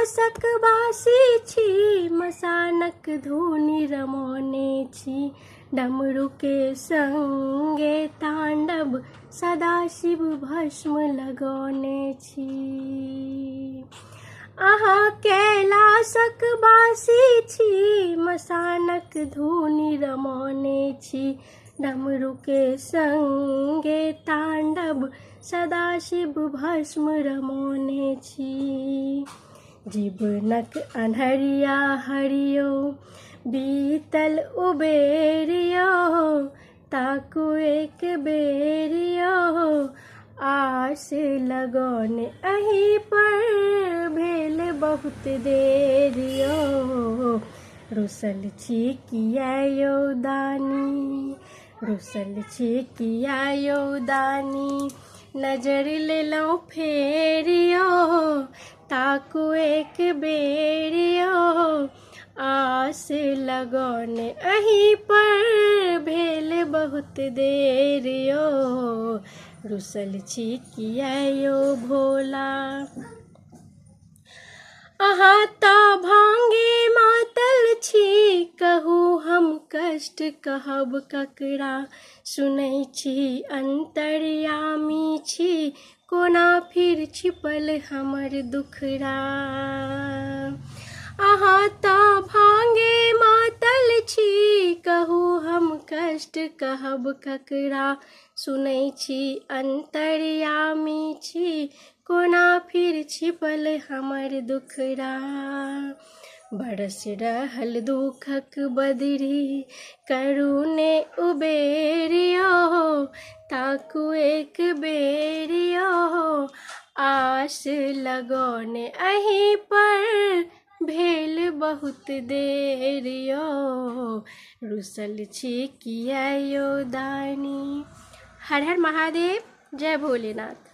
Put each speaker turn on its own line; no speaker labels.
सकबासी छी, मसानक धुनि रमौने छी। डमरू के संगे तांडव सदाशिव भस्म लगौने छी। अहाँ कैलाशक वासी छी, मसानक धुनि रमौने छी। डमरू के संगे तांडव सदाशिव भस्म रमौने छी। जीवनक अन्हरिया हरियो, बीतल उबेरियो। ताकू एक बेरियो, आस लगौने अहीं पर भेल बहुत देरियो। रुसल छी किया यौ दानी, रुसल छी किया यौ दानी। नजर लेलौं फेरियो, ताकू एक बेरियो। आस लगौने अहीं पर भेल बहुत देरियो। रुसल छी किया यौ भोला, अहाँ तो भांगे मातल छी। कहू हम कष्ट कहब ककरा, सुनै छी अंतर्यामी छी। कोना फिर छिपल हमर दुखड़ा। अहाँ तो भांगे मातल छी, कहू हम कष्ट कहब ककरा। सुनै छी अंतर्यामी छी, कोना फिर छिपल हमर दुखड़ा। बरस रहल दुखक बदरी, करुणे उबेरियो। ताकू एक बेरियो, आस लगौने अहीं पर भेल बहुत देरियो। रुसल छी किया यौ दानी। हर हर महादेव, जय भोलेनाथ।